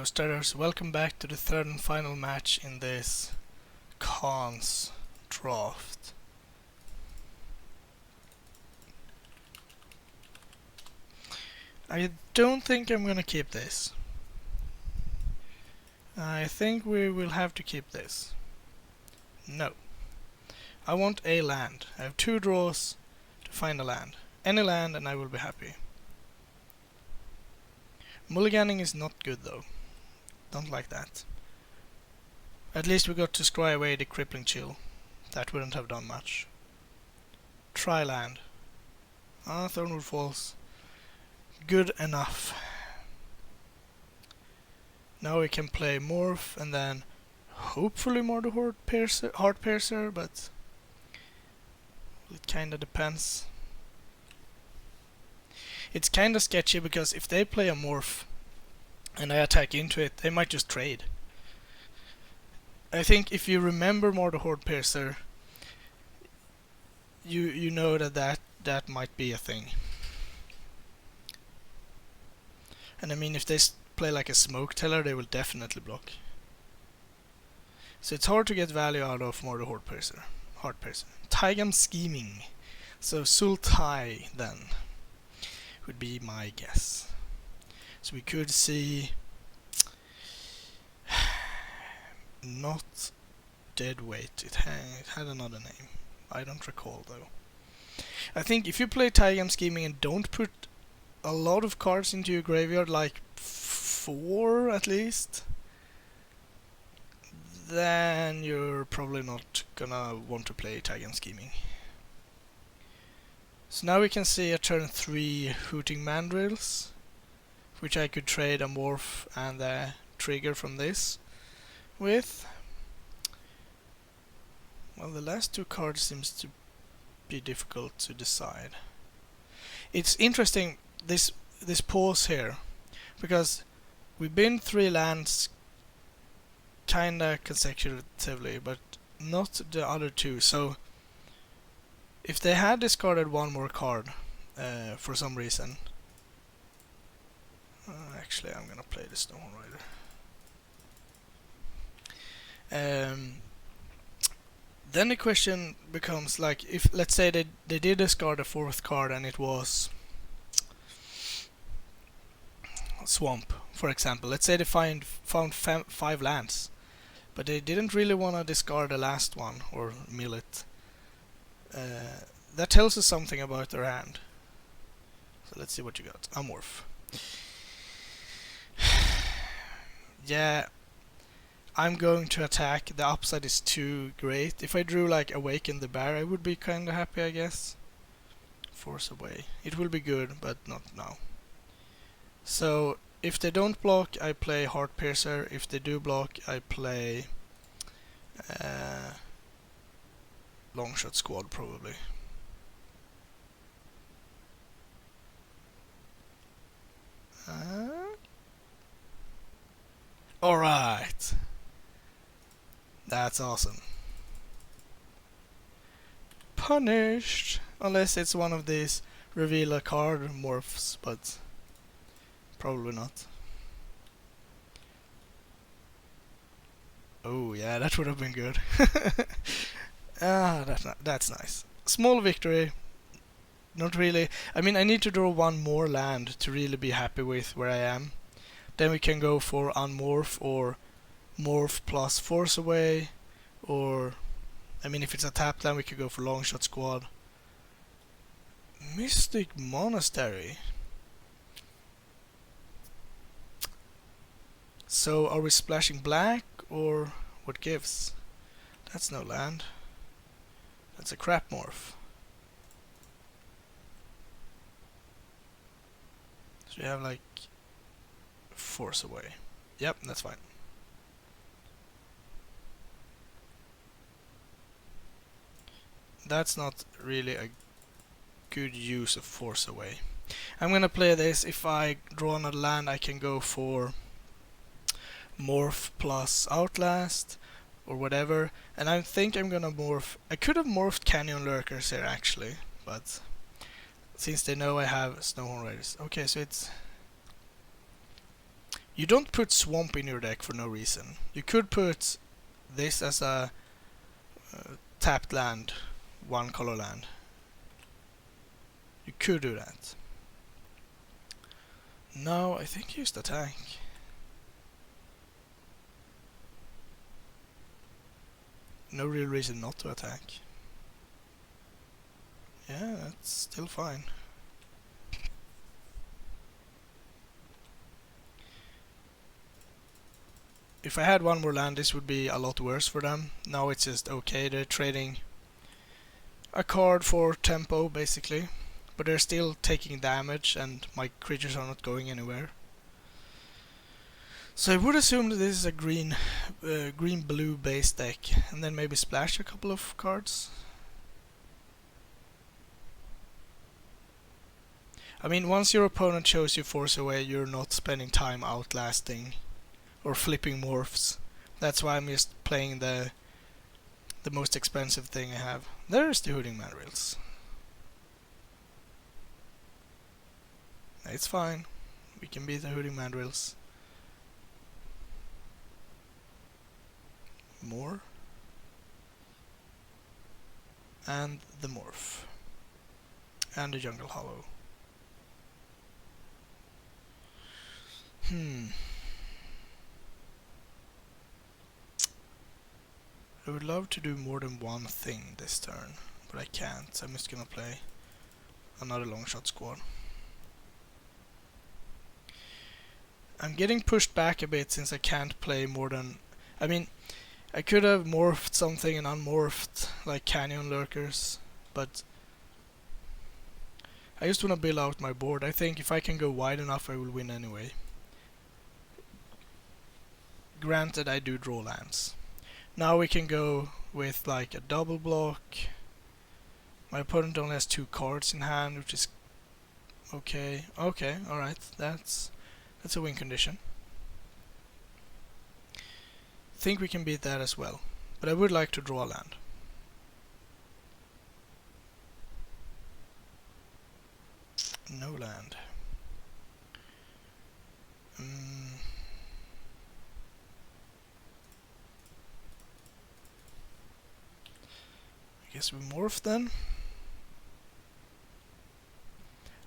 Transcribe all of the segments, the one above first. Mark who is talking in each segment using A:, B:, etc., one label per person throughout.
A: Hello starters, welcome back to the third and final match in this Khan's draft. I don't think I'm gonna keep this. I think we will have to keep this. No. I want a land. I have 2 draws to find a land. Any land and I will be happy. Mulliganing is not good though. Don't like that. At least we got to scry away the crippling chill. That wouldn't have done much. Try land. Thornwood Falls. Good enough. Now we can play Morph and then hopefully more the Heart Piercer, but it kinda depends. It's kinda sketchy because if they play a Morph and I attack into it, they might just trade. I think if you remember more the Horde Piercer, you know that might be a thing. And I mean, if they play like a Smoke Teller, they will definitely block. So it's hard to get value out of more the Horde Piercer. Heart Piercer. Taigam Scheming. So Sultai then would be my guess. So we could see not Deadweight. It had another name. I don't recall though. I think if you play Taigam Scheming and don't put a lot of cards into your graveyard, like 4 at least, then you're probably not gonna want to play Taigam Scheming. So now we can see a turn 3 Hooting Mandrills, which I could trade a Morph and a Trigger from this with. Well, the last 2 cards seems to be difficult to decide. It's interesting this pause here, because we've been 3 lands kinda consecutively, but not the other 2. So if they had discarded 1 more card for some reason, actually I'm gonna play the Stone Rider. Then the question becomes, like, if let's say they did discard a 4th card and it was Swamp, for example. Let's say they found 5 lands, but they didn't really want to discard the last one or mill it. That tells us something about their hand. So let's see what you got. Amorph. Yeah, I'm going to attack. The upside is too great. If I drew like Awaken the Bear, I would be kinda happy, I guess. Force Away. It will be good, but not now. So if they don't block, I play Heart Piercer. If they do block, I play Longshot Squad probably. Alright. That's awesome. Punished! Unless it's one of these reveal a card morphs, but probably not. Oh yeah, that would have been good. That's nice. Small victory. Not really. I mean, I need to draw 1 more land to really be happy with where I am. Then we can go for Unmorph or Morph plus Force Away, or I mean, if it's a tap land, we could go for Longshot Squad. Mystic Monastery. So are we splashing black or what gives? That's no land. That's a crap morph. So we have like Force Away. Yep, that's fine. That's not really a good use of Force Away. I'm gonna play this. If I draw another land, I can go for Morph plus Outlast or whatever, and I think I'm gonna morph. I could have morphed Canyon Lurkers here actually, but since they know I have Snowhorn Raiders. Okay, so it's You don't put swamp in your deck for no reason. You could put this as a tapped land, one color land. You could do that. No, I think use the attack. No real reason not to attack. Yeah, that's still fine. If I had one more land, this would be a lot worse for them. Now it's just okay, they're trading a card for tempo, basically. But they're still taking damage, and my creatures are not going anywhere. So I would assume that this is a green-blue base deck, and then maybe splash a couple of cards. I mean, once your opponent shows you force away, you're not spending time outlasting or flipping morphs. That's why I'm just playing the most expensive thing I have. There's the Hooting Mandrills. It's fine. We can beat the Hooting Mandrills. More. And the Morph. And the Jungle Hollow. I would love to do more than one thing this turn, but I can't, so I'm just gonna play another long shot squad. I'm getting pushed back a bit since I can't play more than... I mean, I could have morphed something and unmorphed, like Canyon Lurkers, but I just wanna build out my board. I think if I can go wide enough I will win anyway. Granted, I do draw lands. Now we can go with like a double block. My opponent only has 2 cards in hand, which is okay. Okay, alright, that's a win condition. Think we can beat that as well, but I would like to draw a land. No land. I guess we morph then.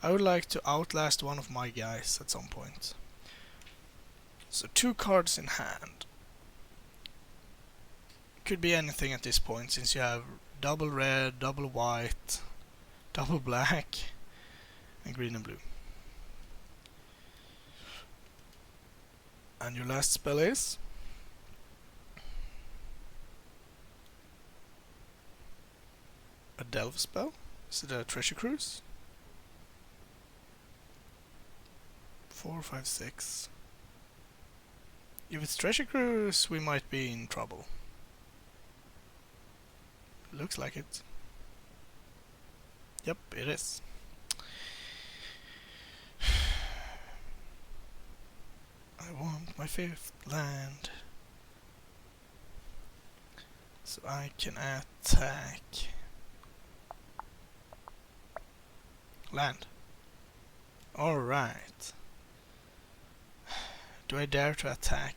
A: I would like to outlast one of my guys at some point. So 2 cards in hand. Could be anything at this point, since you have double red, double white, double black, and green and blue. And your last spell is? A delve spell? Is it a treasure cruise? 4, 5, 6. If it's treasure cruise, we might be in trouble. Looks like it. Yep, it is. I want my 5th land, so I can attack. Land. Alright. Do I dare to attack?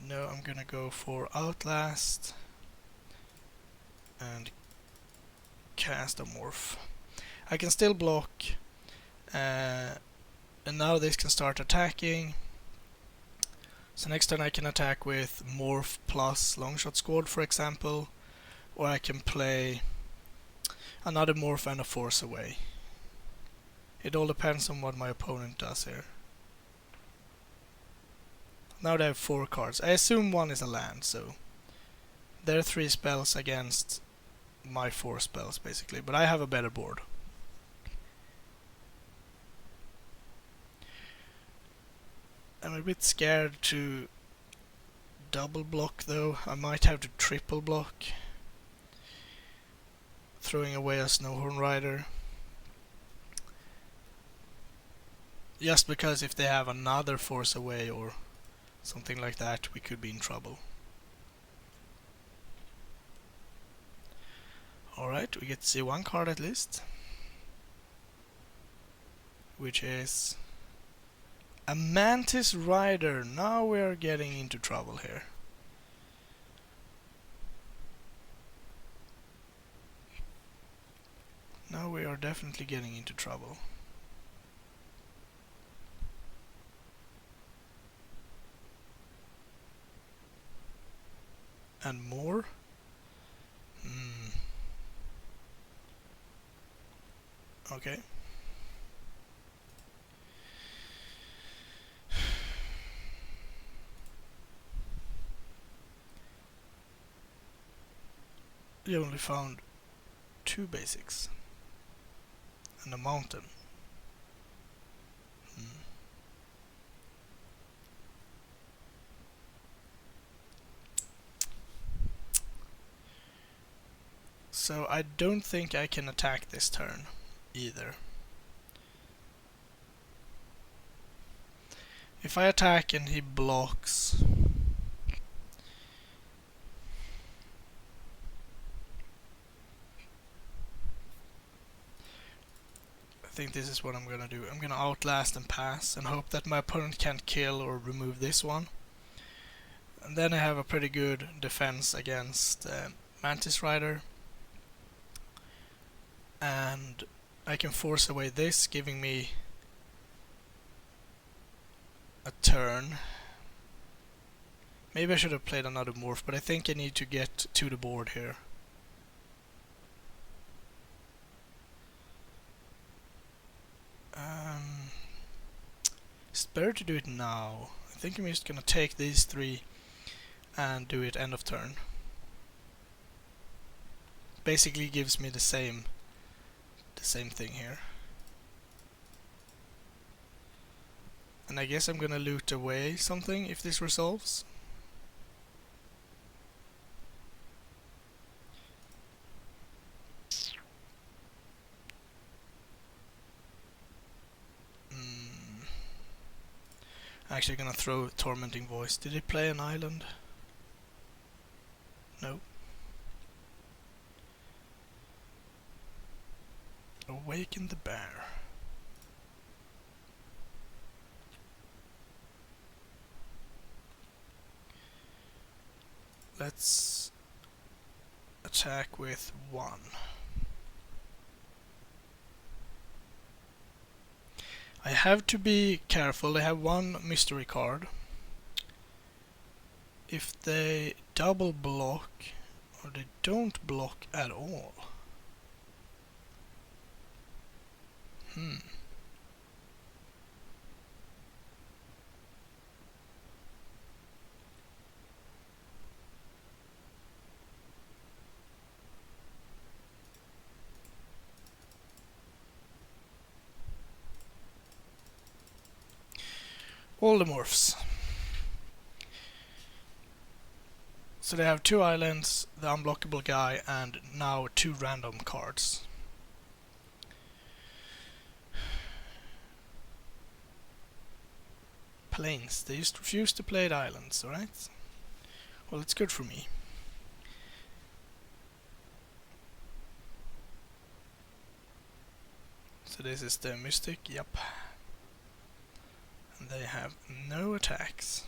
A: No, I'm gonna go for Outlast and cast a Morph. I can still block, and now this can start attacking. So next turn I can attack with Morph plus Longshot Squad, for example, or I can play another Morph and a Force Away. It all depends on what my opponent does here. Now they have 4 cards. I assume one is a land, so there are 3 spells against my 4 spells, basically, but I have a better board. I'm a bit scared to double block though. I might have to triple block, throwing away a Snowhorn Rider. Just because if they have another Force Away or something like that, we could be in trouble. Alright, we get to see 1 card at least, which is A Mantis Rider. Now we are getting into trouble here. Now we are definitely getting into trouble. And more? Okay. You only found 2 basics. And a mountain. So I don't think I can attack this turn either. If I attack and he blocks, I think this is what I'm gonna do. I'm gonna outlast and pass and hope that my opponent can't kill or remove this one. And then I have a pretty good defense against Mantis Rider. And I can force away this, giving me a turn. Maybe I should have played another morph, but I think I need to get to the board here. It's better to do it now. I think I'm just gonna take these 3 and do it end of turn. Basically gives me the same thing here. And I guess I'm gonna loot away something if this resolves. Actually gonna throw Tormenting Voice. Did he play an island? No. Awaken the bear. Let's attack with 1. I have to be careful. They have 1 mystery card. If they double block or they don't block at all. All the morphs. So they have 2 islands, the unblockable guy, and now 2 random cards. Plains. They just refuse to play the islands, alright? Well, it's good for me. So this is the Mystic, yep. And they have no attacks.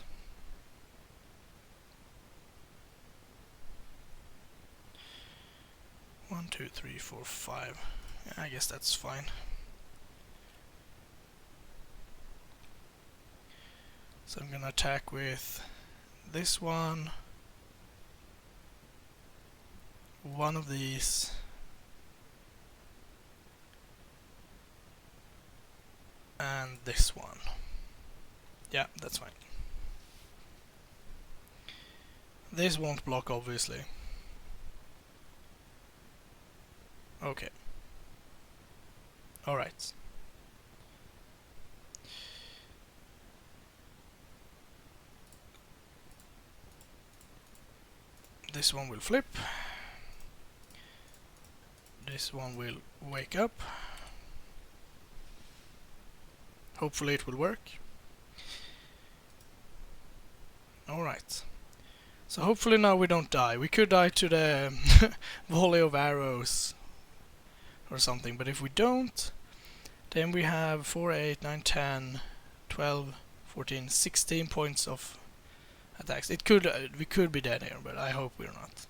A: One, two, three, four, 5. Yeah, I guess that's fine. So I'm gonna attack with this one of these, and this one. Yeah, that's fine. This won't block, obviously. Okay. Alright. This one will flip. This one will wake up. Hopefully it will work. Alright. So hopefully now we don't die. We could die to the volley of arrows or something, but if we don't, then we have 4, 8, 9, 10, 12, 14, 16 points of attacks. It could we could be dead here, but I hope we're not.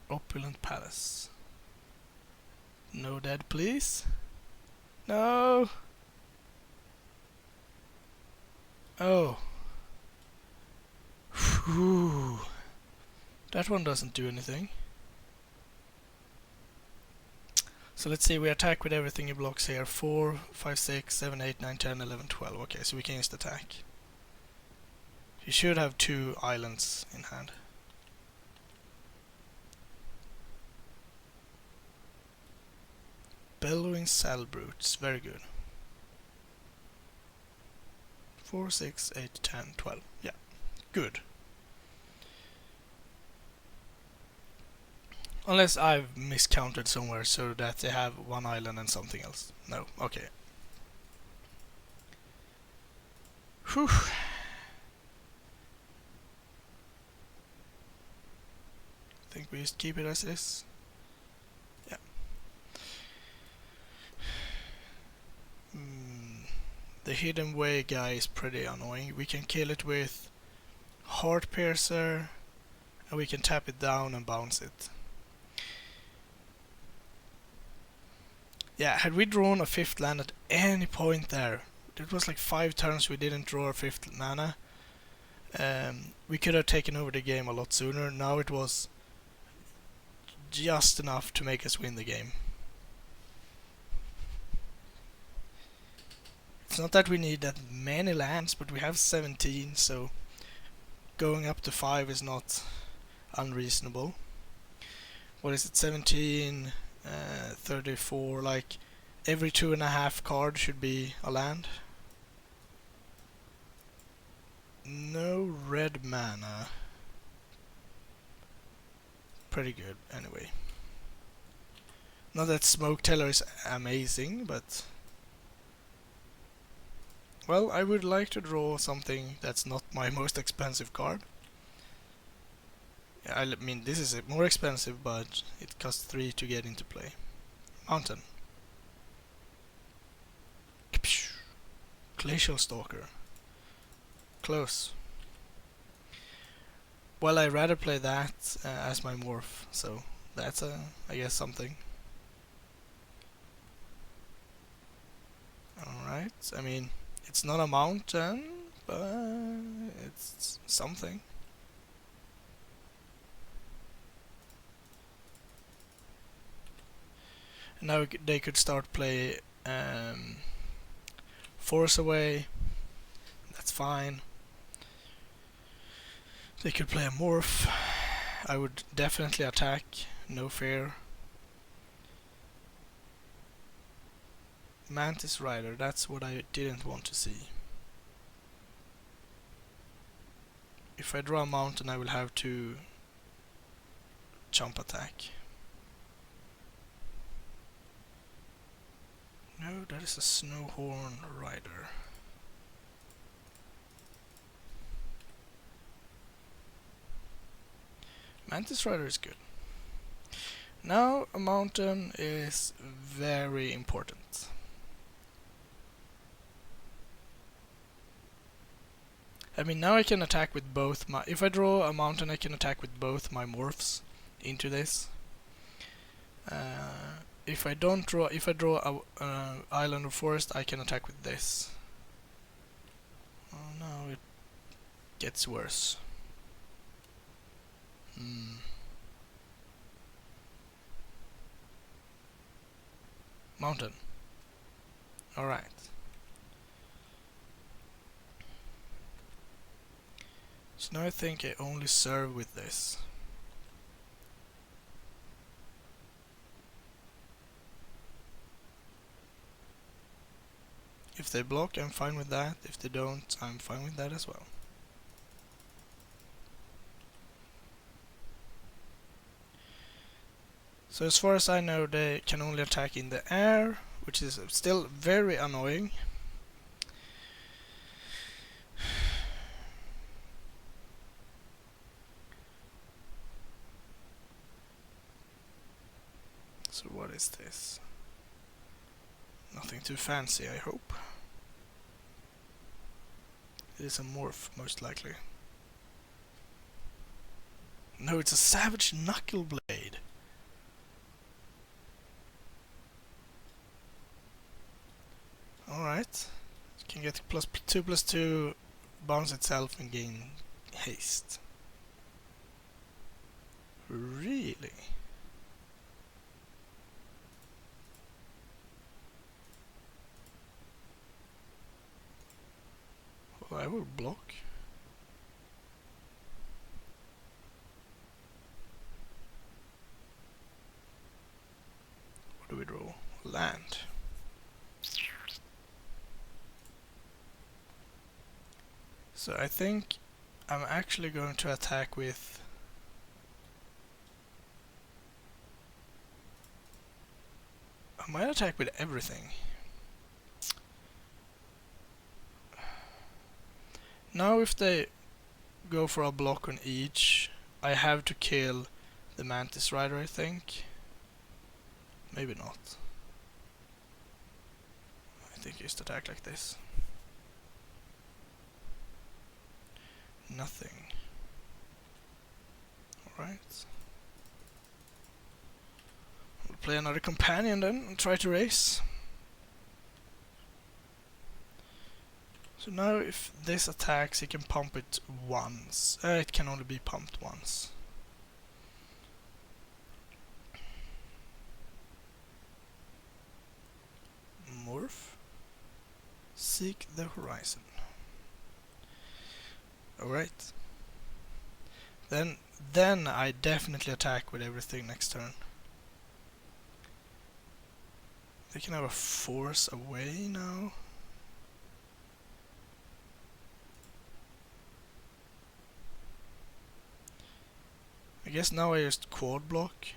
A: Opulent Palace. No dead, please. No. Oh. Whew. That one doesn't do anything. So let's see, we attack with everything he blocks here. 4, 5, 6, 7, 8, 9, 10, 11, 12. Okay, so we can just attack. You should have 2 islands in hand. Bellowing Saddle Brutes, very good. 4, 6, 8, 10, 12. Yeah, good. Unless I've miscounted somewhere so that they have 1 island and something else. No, okay. Whew. I think we just keep it as is. Yeah. The Hidden Way guy is pretty annoying. We can kill it with Heart Piercer, and we can tap it down and bounce it. Yeah, had we drawn a 5th land at any point there, it was like 5 turns we didn't draw a 5th mana, we could have taken over the game a lot sooner. Now it was just enough to make us win the game. It's not that we need that many lands, but we have 17, so going up to 5 is not unreasonable. What is it, 17, 34, like every 2.5 cards should be a land. No red mana. Pretty good, anyway. Not that Smoke Teller is amazing, but... Well, I would like to draw something that's not my most expensive card. I mean, this is more expensive, but it costs 3 to get into play. Mountain. Glacial Stalker. Close. Well, I'd rather play that as my morph, so that's I guess something. Alright, I mean, it's not a mountain, but it's something. Now they could start play Force Away. That's fine. They could play a morph. I would definitely attack, no fear. Mantis Rider, that's what I didn't want to see. If I draw a mountain, I will have to jump attack. No, that is a Snowhorn Rider. Mantis Rider is good. Now a mountain is very important. I mean, now I can attack with both my... If I draw a mountain, I can attack with both my morphs into this. If I draw a island or forest, I can attack with this. Oh no, it gets worse. Mountain. Alright. So now I think I only serve with this. If they block, I'm fine with that. If they don't, I'm fine with that as well. So as far as I know, they can only attack in the air, which is still very annoying. So what is this? Nothing too fancy, I hope. It is a morph, most likely. No, it's a Savage Knuckle Blade. Alright. You can get +2/+2, bounce itself and gain haste. Really? Well, I will block. What do we draw? Land. So I think I'm actually going to attack with... I might attack with everything. Now if they go for a block on each, I have to kill the Mantis Rider, I think. Maybe not. I think just attack like this. Nothing. Alright. We'll play another companion then and try to race. So now if this attacks, he can pump it once. It can only be pumped once. Morph. Seek the horizon. Alright. Then I definitely attack with everything next turn. They can have a force away now. I guess now I just quad block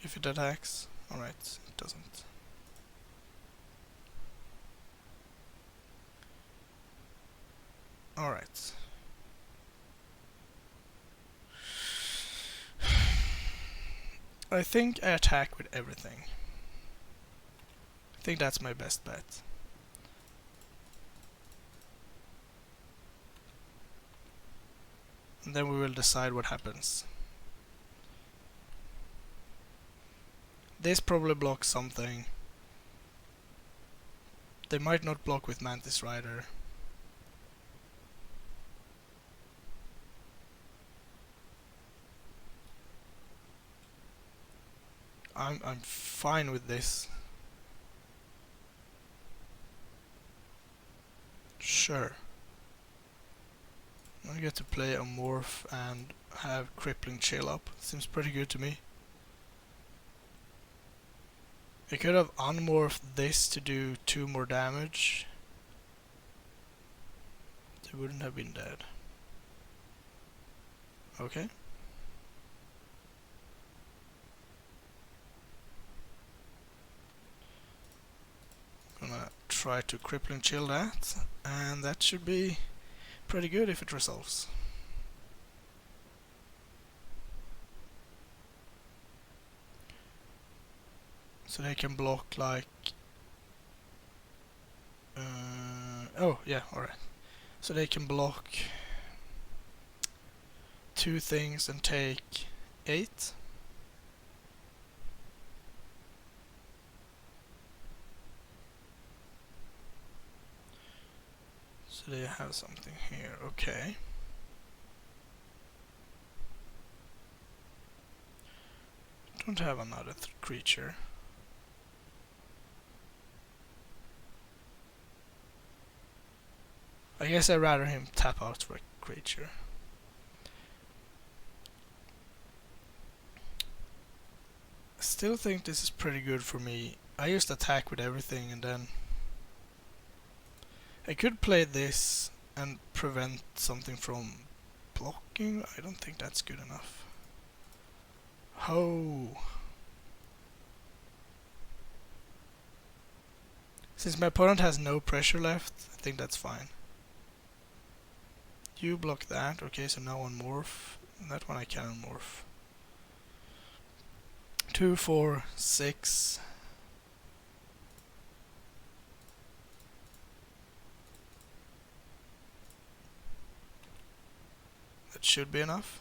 A: if it attacks. Alright, it doesn't. Alright. I think I attack with everything. I think that's my best bet. And then we will decide what happens. This probably blocks something. They might not block with Mantis Rider. I'm fine with this. Sure. I get to play a morph and have crippling chill up. Seems pretty good to me. I could have unmorphed this to do 2 more damage. They wouldn't have been dead. Okay. Gonna try to crippling chill that, and that should be pretty good if it resolves. So they can block like... oh, yeah, alright. So they can block 2 things and take 8. So they have something here, okay. Don't have another creature. I guess I'd rather him tap out for a creature. I still think this is pretty good for me. I just attack with everything and then... I could play this and prevent something from blocking. I don't think that's good enough. Oh. Since my opponent has no pressure left, I think that's fine. You block that, okay, so now on morph. That one I can morph. 2, 4, 6. That should be enough.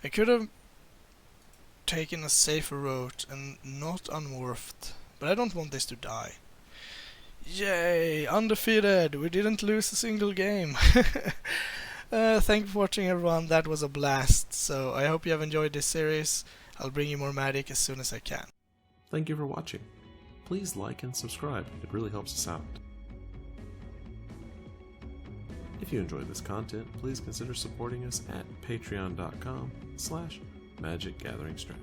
A: I could have taken a safer route and not unmorphed, but I don't want this to die. Yay! Undefeated! We didn't lose a single game! Thank you for watching, everyone. That was a blast. So I hope you have enjoyed this series. I'll bring you more magic as soon as I can.
B: Thank you for watching. Please like and subscribe, it really helps us out. If you enjoyed this content, please consider supporting us at patreon.com/magicgatheringstrat.